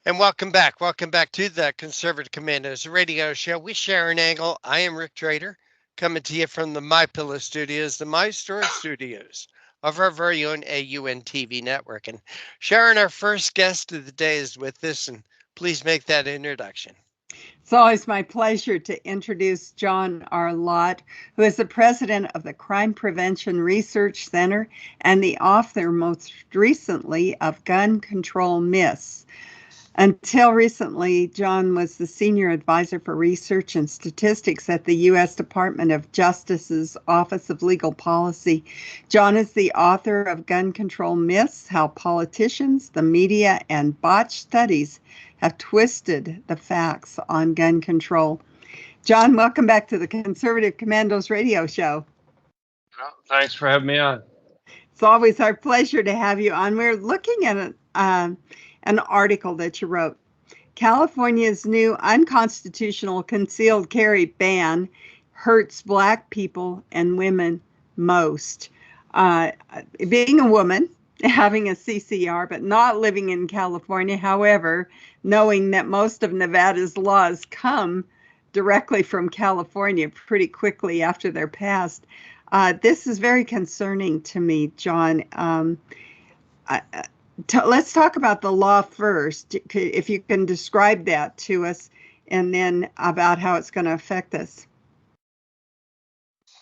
And welcome back. Welcome back to the Conservative Commandos Radio Show with Sharron Angle. I am Rick Trader, coming to you from the My Pillow Studios, the My Store Studios of our very own AUN-TV network. And Sharron, our first guest of the day, is with us, and please make that introduction. It's always my pleasure to introduce John R. Lott, who is the president of the Crime Prevention Research Center and the author most recently of Gun Control Myths. Until recently, John was the senior advisor for research and statistics at the U.S. Department of Justice's Office of Legal Policy. John is the author of Gun Control Myths, How Politicians, the Media, and Botched Studies Have Twisted the Facts on Gun Control. John, welcome back to the Conservative Commandos Radio Show. Well, thanks for having me on. It's always our pleasure to have you on. We're looking at an article that you wrote. California's new unconstitutional concealed carry ban hurts Black people and women most. Being a woman, having a CCR, but not living in California, however, knowing that most of Nevada's laws come directly from California pretty quickly after they're passed, this is very concerning to me, John. Let's talk about the law first, if you can describe that to us, and then about how it's going to affect us.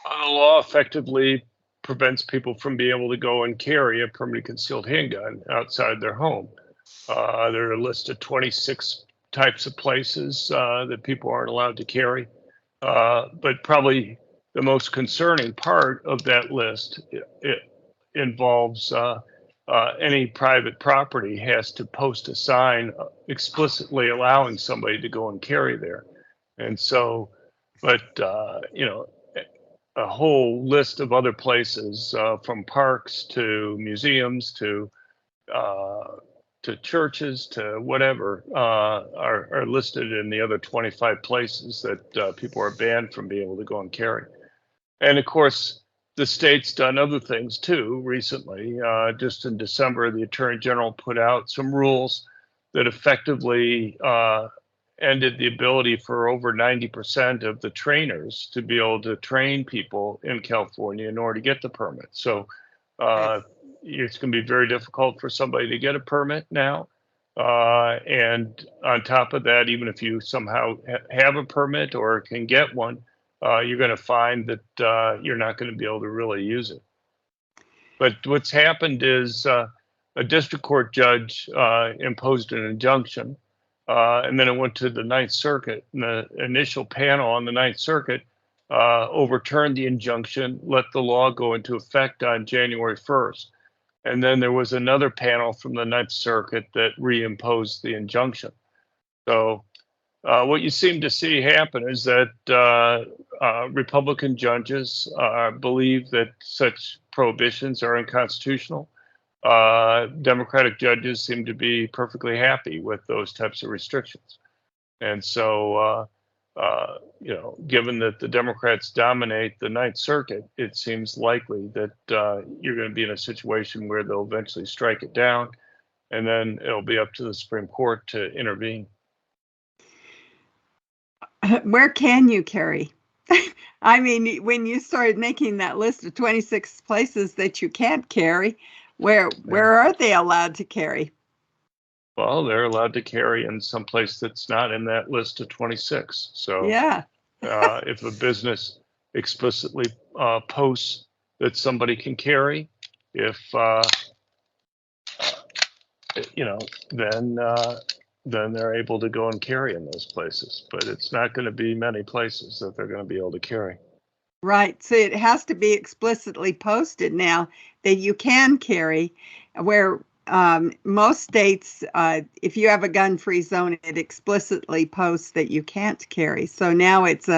The law effectively prevents people from being able to go and carry a permanently concealed handgun outside their home. There are a list of 26 types of places that people aren't allowed to carry. But probably the most concerning part of that list, it involves any private property has to post a sign explicitly allowing somebody to go and carry there. And so, but, a whole list of other places, from parks to museums to churches to whatever, are listed in the other 25 places that people are banned from being able to go and carry. And of course, the state's done other things too recently. Just in December, the Attorney General put out some rules that effectively ended the ability for over 90% of the trainers to be able to train people in California in order to get the permit. So it's going to be very difficult for somebody to get a permit now. And on top of that, even if you somehow have a permit or can get one, you're going to find that you're not going to be able to really use it. But what's happened is a district court judge imposed an injunction, and then it went to the Ninth Circuit. And the initial panel on the Ninth Circuit overturned the injunction, let the law go into effect on January 1st. And then there was another panel from the Ninth Circuit that reimposed the injunction. So what you seem to see happen is that Republican judges believe that such prohibitions are unconstitutional. Democratic judges seem to be perfectly happy with those types of restrictions. And so, given that the Democrats dominate the Ninth Circuit, it seems likely that you're going to be in a situation where they'll eventually strike it down, and then it'll be up to the Supreme Court to intervene. Where can you carry? I mean, when you started making that list of 26 places that you can't carry, where are they allowed to carry? Well, they're allowed to carry in some place that's not in that list of 26. So yeah. If a business explicitly posts that somebody can carry, then they're able to go and carry in those places. But it's not going to be many places that they're going to be able to carry. Right. So it has to be explicitly posted now that you can carry, where most states, if you have a gun-free zone, it explicitly posts that you can't carry. So now it's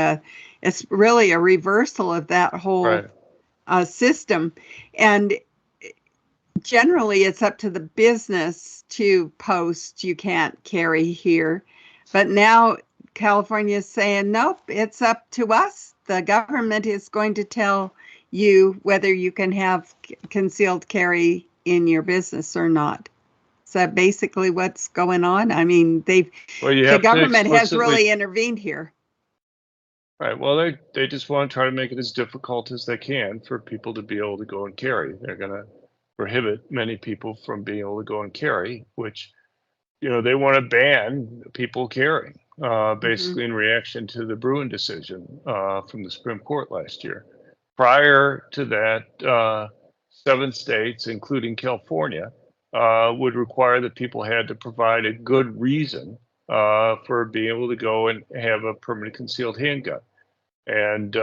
really a reversal of that whole system. And generally, it's up to the business to post you can't carry here. But now California is saying, nope, it's up to us. The government is going to tell you whether you can have concealed carry in your business or not. Is that basically what's going on? I mean, the government has really intervened here. Right. Well, they just want to try to make it as difficult as they can for people to be able to go and carry. They're going to prohibit many people from being able to go and carry, which, they want to ban people carrying, basically in reaction to the Bruin decision from the Supreme Court last year. Prior to that, 7 states, including California, would require that people had to provide a good reason for being able to go and have a permanent concealed handgun. And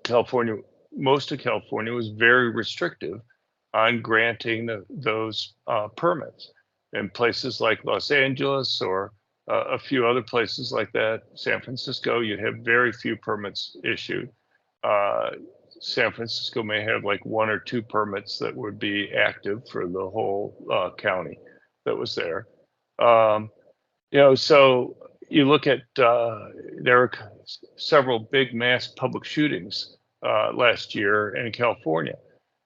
California, most of California was very restrictive on granting those permits. In places like Los Angeles or a few other places like that, San Francisco, you'd have very few permits issued. San Francisco may have like 1 or 2 permits that would be active for the whole county that was there. So you look at, there were several big mass public shootings last year in California.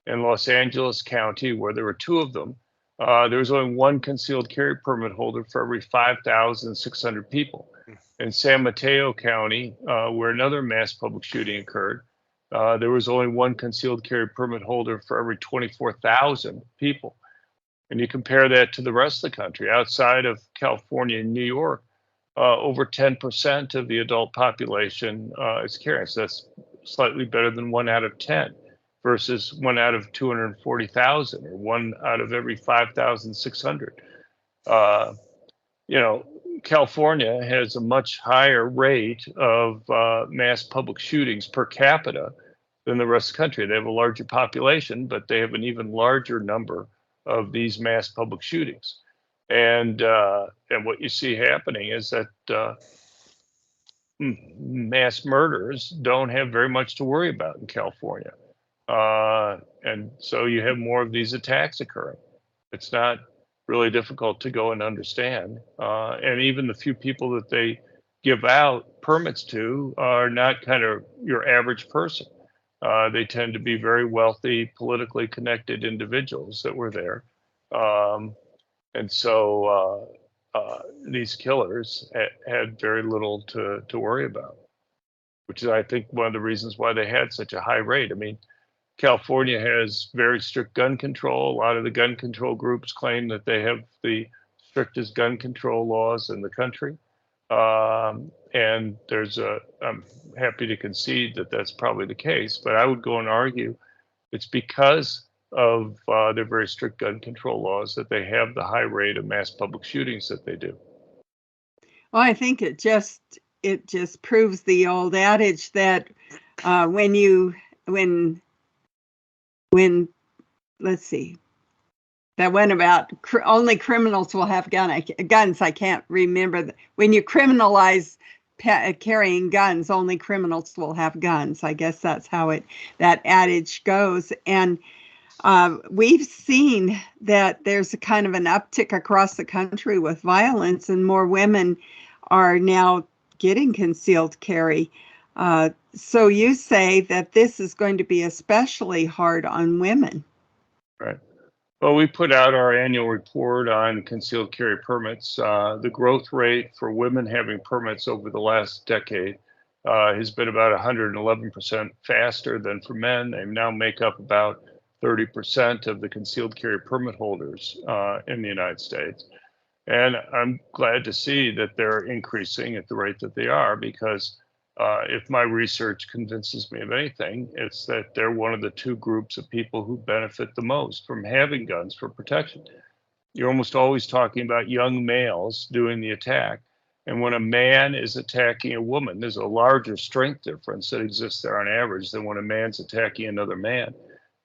In Los Angeles County, where there were 2 of them, there was only 1 concealed carry permit holder for every 5,600 people. In San Mateo County, where another mass public shooting occurred, there was only 1 concealed carry permit holder for every 24,000 people. And you compare that to the rest of the country, outside of California and New York, over 10% of the adult population is carrying. So that's slightly better than 1 out of 10 versus 1 out of 240,000 or 1 out of every 5,600. California has a much higher rate of mass public shootings per capita than the rest of the country. They have a larger population, but they have an even larger number of these mass public shootings. And what you see happening is that mass murders don't have very much to worry about in California. And so you have more of these attacks occurring. It's not really difficult to go and understand. And even the few people that they give out permits to are not kind of your average person. They tend to be very wealthy, politically connected individuals that were there. And so these killers had very little to worry about, which is, I think, one of the reasons why they had such a high rate. I mean, California has very strict gun control. A lot of the gun control groups claim that they have the strictest gun control laws in the country. And I'm happy to concede that that's probably the case, but I would go and argue it's because of their very strict gun control laws that they have the high rate of mass public shootings that they do. Well, I think it just proves the old adage that when let's see, that one about only criminals will have guns. I can't remember. When you criminalize carrying guns, only criminals will have guns. I guess that's how that adage goes. And we've seen that there's a kind of an uptick across the country with violence, and more women are now getting concealed carry. So you say that this is going to be especially hard on women. Right. Well, we put out our annual report on concealed carry permits. The growth rate for women having permits over the last decade has been about 111% faster than for men. They now make up about 30% of the concealed carry permit holders in the United States. And I'm glad to see that they're increasing at the rate that they are, because if my research convinces me of anything, it's that they're one of the 2 groups of people who benefit the most from having guns for protection. You're almost always talking about young males doing the attack. And when a man is attacking a woman, there's a larger strength difference that exists there on average than when a man's attacking another man.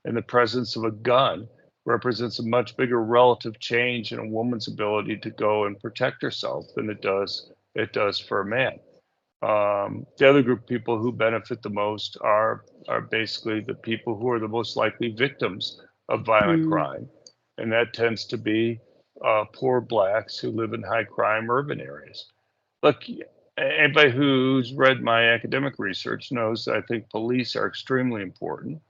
And the presence of a gun represents a much bigger relative change in a woman's ability to go and protect herself than it does for a man. The other group of people who benefit the most are basically the people who are the most likely victims of violent crime. And that tends to be poor Blacks who live in high crime urban areas. Look, anybody who's read my academic research knows that I think police are extremely important.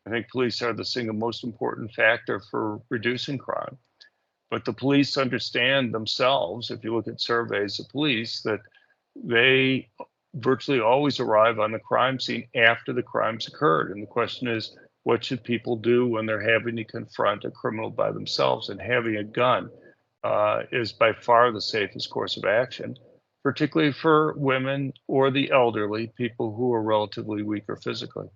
I think police are the single most important factor for reducing crime. But the police understand themselves, if you look at surveys of police, that they virtually always arrive on the crime scene after the crime's occurred. And the question is, what should people do when they're having to confront a criminal by themselves? And having a gun is by far the safest course of action, particularly for women or the elderly, people who are relatively weaker physically.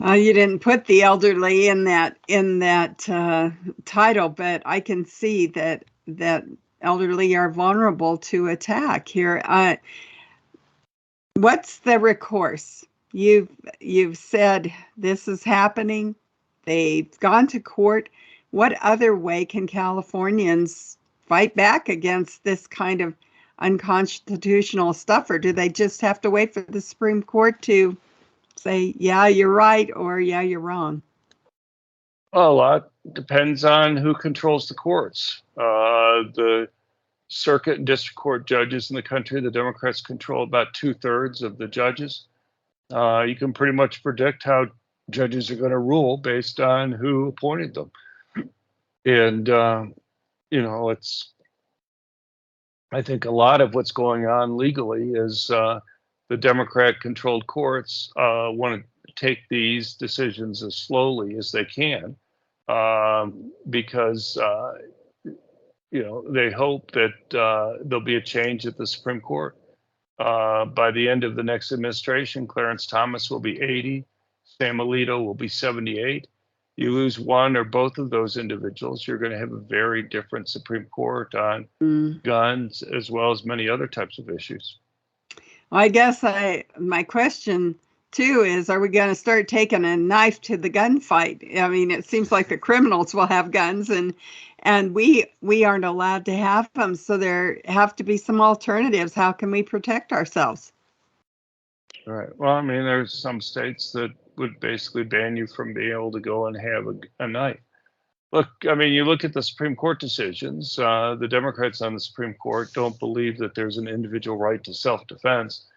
You didn't put the elderly in that title, but I can see that elderly are vulnerable to attack here. What's the recourse? You've said this is happening. They've gone to court. What other way can Californians fight back against this kind of unconstitutional stuff, or do they just have to wait for the Supreme Court to say, yeah, you're right, or yeah, you're wrong? Well, a lot depends on who controls the courts. The circuit and district court judges in the country, the Democrats control about 2/3 of the judges. You can pretty much predict how judges are going to rule based on who appointed them. And, I think a lot of what's going on legally is the Democrat-controlled courts want to take these decisions as slowly as they can because, they hope that there'll be a change at the Supreme Court. By the end of the next administration, Clarence Thomas will be 80, Sam Alito will be 78. You lose one or both of those individuals, you're going to have a very different Supreme Court on guns as well as many other types of issues. I guess my question too is, are we going to start taking a knife to the gunfight? I mean, it seems like the criminals will have guns and we aren't allowed to have them. So there have to be some alternatives. How can we protect ourselves? All right. Well, I mean, there's some states that would basically ban you from being able to go and have a knife. Look, I mean, you look at the Supreme Court decisions, the Democrats on the Supreme Court don't believe that there's an individual right to self-defense,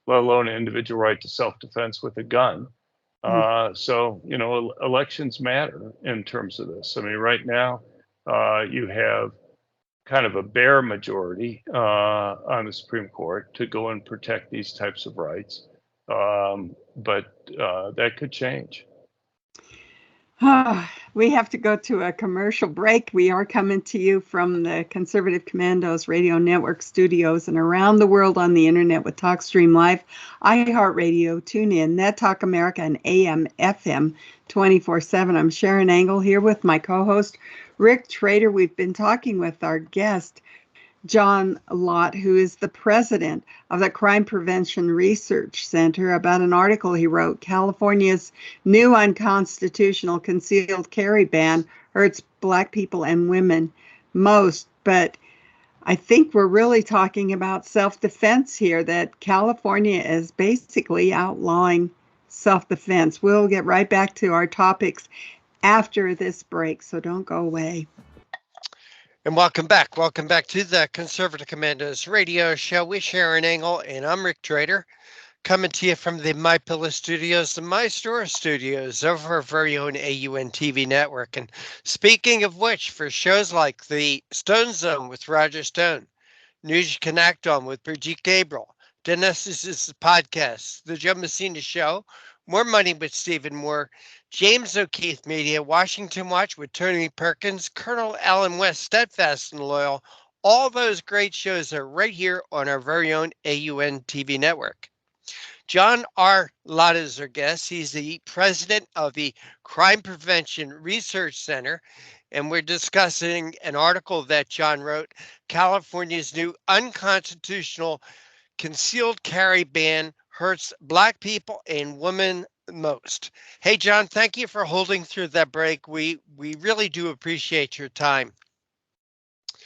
let alone an individual right to self-defense with a gun. So, elections matter in terms of this. I mean, right now, you have kind of a bare majority on the Supreme Court to go and protect these types of rights. But that could change. We have to go to a commercial break. We are coming to you from the Conservative Commandos Radio Network studios and around the world on the internet with TalkStream Live, iHeartRadio, TuneIn, Net Talk America, and AM/FM 24/7. I'm Sharron Angle here with my co-host, Rick Trader. We've been talking with our guest, John Lott, who is the president of the Crime Prevention Research Center, about an article he wrote, California's new unconstitutional concealed carry ban hurts Black people and women most. But I think we're really talking about self-defense here, that California is basically outlawing self-defense. We'll get right back to our topics after this break, so don't go away. And welcome back. Welcome back to the Conservative Commandos Radio Show with Sharron Angle, and I'm Rick Trader, coming to you from the My Pillow Studios, the My Store Studios of our very own AUN-TV network. And speaking of which, for shows like the Stone Zone with Roger Stone, News You Can Act On with Brigitte Gabriel, Dennis's podcast, The Joe Messina Show, More Money with Stephen Moore, James O'Keefe Media, Washington Watch with Tony Perkins, Colonel Alan West, Steadfast and Loyal. All those great shows are right here on our very own AUN-TV network. John R. Lott is our guest. He's the president of the Crime Prevention Research Center, and we're discussing an article that John wrote, California's new unconstitutional concealed carry ban hurts Black people and women most. Hey, John, thank you for holding through that break. We really do appreciate your time.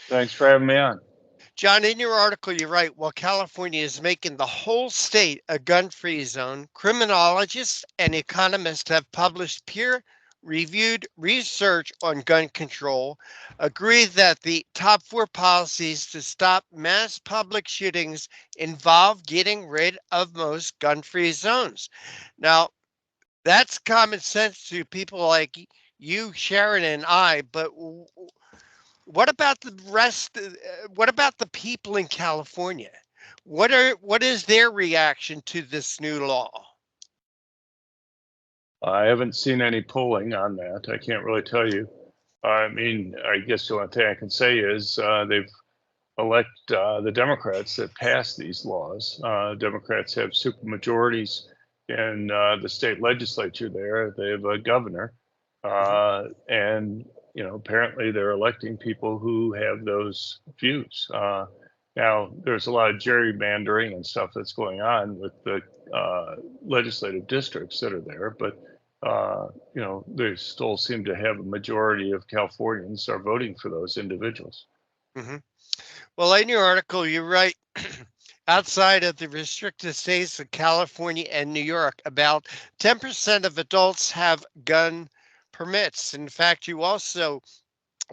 Thanks for having me on. John, in your article, you write, while California is making the whole state a gun-free zone, criminologists and economists have published peer-reviewed research on gun control, agree that the top 4 policies to stop mass public shootings involve getting rid of most gun-free zones. Now, that's common sense to people like you, Sharron, and I, but what about the rest? What about the people in California? What is their reaction to this new law? I haven't seen any polling on that. I can't really tell you. I mean, I guess the only thing I can say is they've elect the Democrats that pass these laws. Democrats have supermajorities in the state legislature there. They have a governor, and apparently they're electing people who have those views. Now, there's a lot of gerrymandering and stuff that's going on with the legislative districts that are there, but they still seem to have a majority of Californians are voting for those individuals. Mm-hmm. Well, in your article, you write, outside of the restricted states of California and New York, about 10% of adults have gun permits. In fact, you also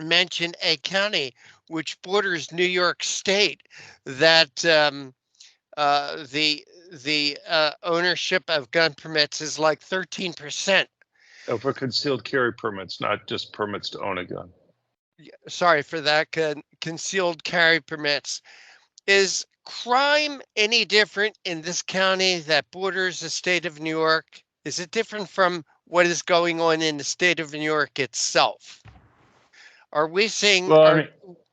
mention a county which borders New York State that the ownership of gun permits is like 13%. Oh, for concealed carry permits, not just permits to own a gun. Sorry for that. Concealed carry permits. Is crime any different in this county that borders the state of New York? Is it different from what is going on in the state of New York itself? Are we seeing? Well, I mean,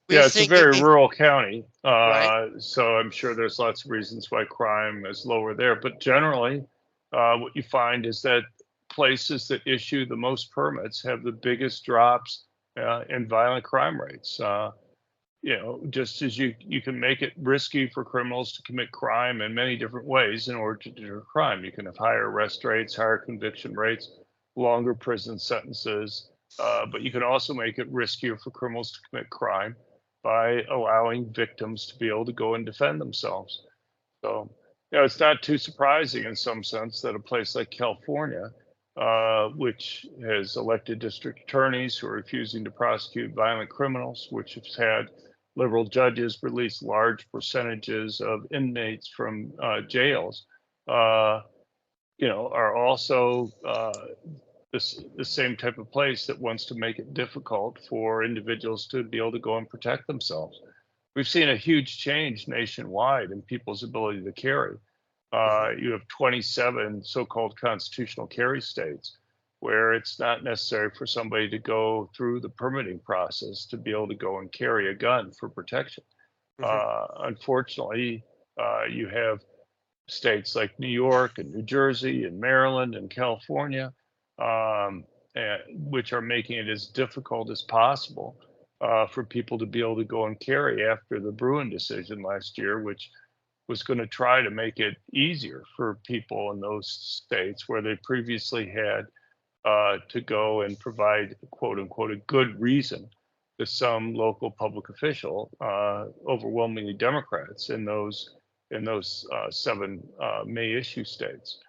yeah, it's a very rural county, right? So I'm sure there's lots of reasons why crime is lower there. But generally, what you find is that places that issue the most permits have the biggest drops in violent crime rates. Just as you can make it risky for criminals to commit crime in many different ways in order to deter crime. You can have higher arrest rates, higher conviction rates, longer prison sentences, but you can also make it riskier for criminals to commit crime by allowing victims to be able to go and defend themselves. So, it's not too surprising in some sense that a place like California, which has elected district attorneys who are refusing to prosecute violent criminals, which has had liberal judges release large percentages of inmates from jails, are also the same type of place that wants to make it difficult for individuals to be able to go and protect themselves. We've seen a huge change nationwide in people's ability to carry. You have 27 so-called constitutional carry states where it's not necessary for somebody to go through the permitting process to be able to go and carry a gun for protection. Unfortunately, you have states like New York and New Jersey and Maryland and California, which are making it as difficult as possible for people to be able to go and carry after the Bruin decision last year, which was going to try to make it easier for people in those states where they previously had to go and provide, quote unquote, a good reason to some local public official, overwhelmingly Democrats in those 7 May issue states.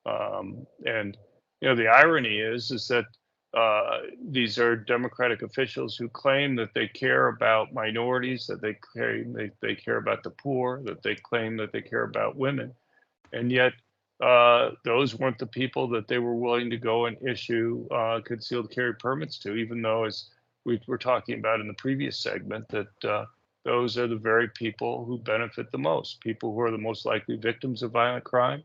And the irony is that these are Democratic officials who claim that they care about minorities, that they care about the poor, that they claim that they care about women, and yet those weren't the people that they were willing to go and issue concealed carry permits to, even though, as we were talking about in the previous segment, that those are the very people who benefit the most, people who are the most likely victims of violent crime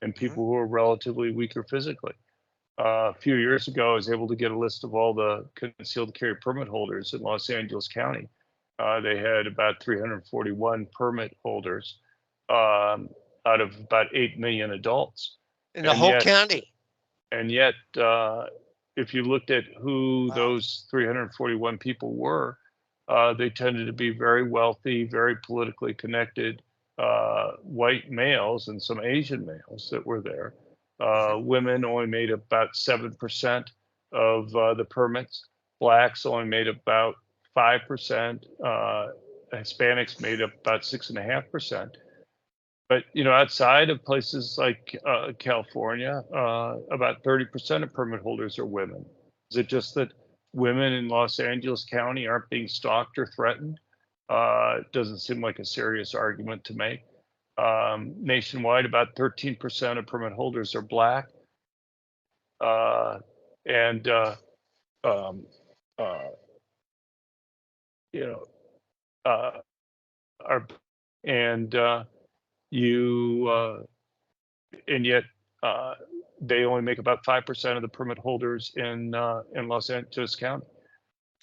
and people who are relatively weaker physically. A few years ago, I was able to get a list of all the concealed carry permit holders in Los Angeles County. They had about 341 permit holders out of about 8 million adults. In the whole county. And yet, if you looked at who those 341 people were, they tended to be very wealthy, very politically connected white males and some Asian males that were there. Women only made about 7% of the permits. Blacks only made about 5%. Hispanics made up about 6.5%. But outside of places like California, about 30% of permit holders are women. Is it just that women in Los Angeles County aren't being stalked or threatened? It doesn't seem like a serious argument to make. Nationwide, about 13% of permit holders are Black. And um, you know, are, and you, and yet they only make about 5% of the permit holders in Los Angeles County.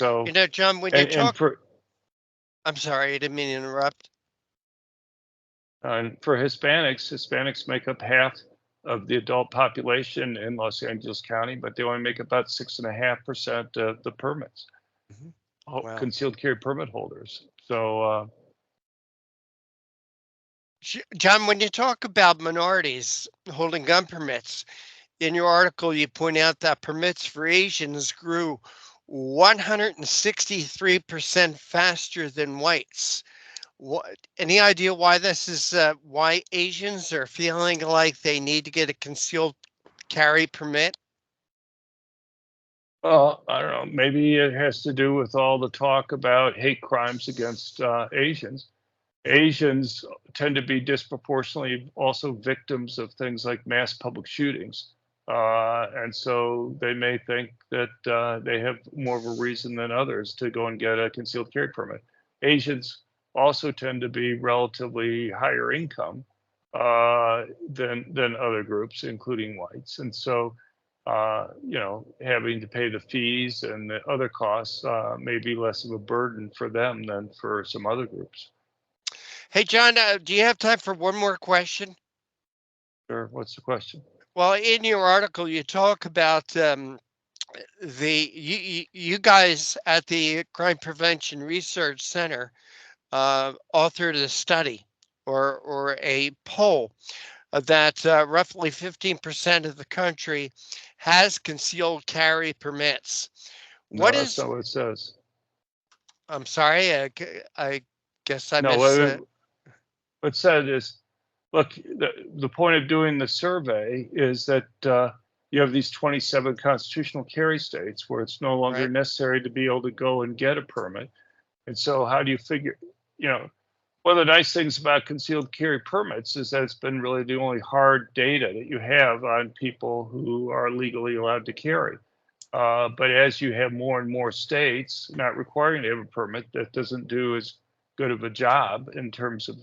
So, John, when you talk, for I'm sorry, I didn't mean to interrupt. and for Hispanics make up half of the adult population in Los Angeles County, but they only make about 6.5% of the permits, Wow. concealed carry permit holders. So, John, when you talk about minorities holding gun permits, in your article, you point out that permits for Asians grew 163% faster than whites. What, any idea why this is? Why Asians are feeling like they need to get a concealed carry permit? well, I don't know. Maybe it has to do with all the talk about hate crimes against Asians. Asians tend to be disproportionately also victims of things like mass public shootings. And so they may think that they have more of a reason than others to go and get a concealed carry permit. Asians also tend to be relatively higher income than other groups, including whites. And so, having to pay the fees and the other costs may be less of a burden for them than for some other groups. Hey, John, do you have time for one more question? Sure. What's the question? Well, in your article, you talk about you guys at the Crime Prevention Research Center authored a study or a poll that roughly 15% of the country has concealed carry permits. No, that's not what it says. I'm sorry, I guess I No, missed. what it said is, look, the point of doing the survey is that you have these 27 constitutional carry states where it's no longer Right. necessary to be able to go and get a permit. And so how do you figure, one of the nice things about concealed carry permits is that it's been really the only hard data that you have on people who are legally allowed to carry. But as you have more and more states not requiring to have a permit, that doesn't do as good of a job in terms of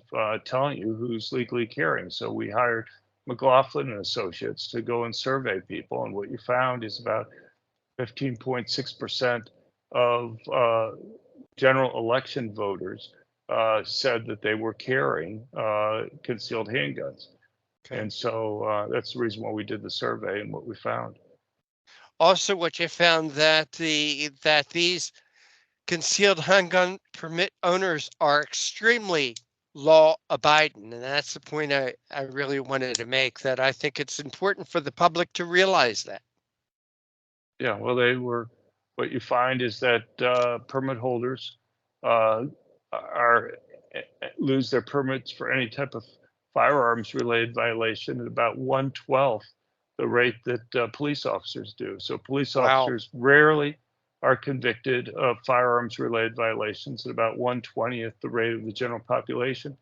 telling you who's legally carrying. So we hired McLaughlin and Associates to go and survey people, and what you found is about 15.6% of general election voters said that they were carrying concealed handguns. Okay. And so that's the reason why we did the survey and what we found. Also, what you found that these concealed handgun permit owners are extremely law abiding, and that's the point I really wanted to make. That I think it's important for the public to realize that. Yeah, well, what you find is that permit holders lose their permits for any type of firearms related violation at about 1/12 the rate that police officers do. So police officers rarely are convicted of firearms related violations at about 1/20th the rate of the general population.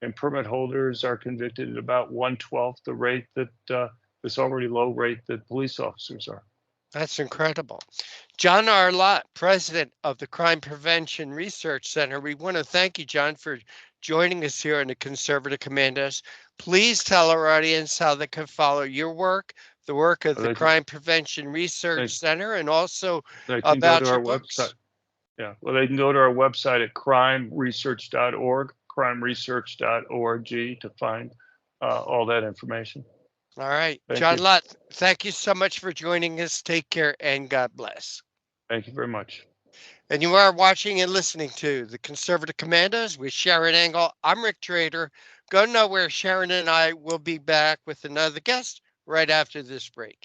And permit holders are convicted at about 1/12 the rate that this already low rate that police officers are. That's incredible. John R. Lott, president of the Crime Prevention Research Center. We want to thank you, John, for joining us here on the Conservative Commandos. Please tell our audience how they can follow your work, the work of the Crime Prevention Research Center, and also about your books. Website. Yeah, well, they can go to our website at crimeresearch.org, crimeresearch.org to find all that information. All right. Thank John you. Lott, thank you so much for joining us. Take care and God bless. Thank you very much. And you are watching and listening to the Conservative Commandos with Sharron Angle. I'm Rick Trader. Go nowhere. Sharron and I will be back with another guest right after this break.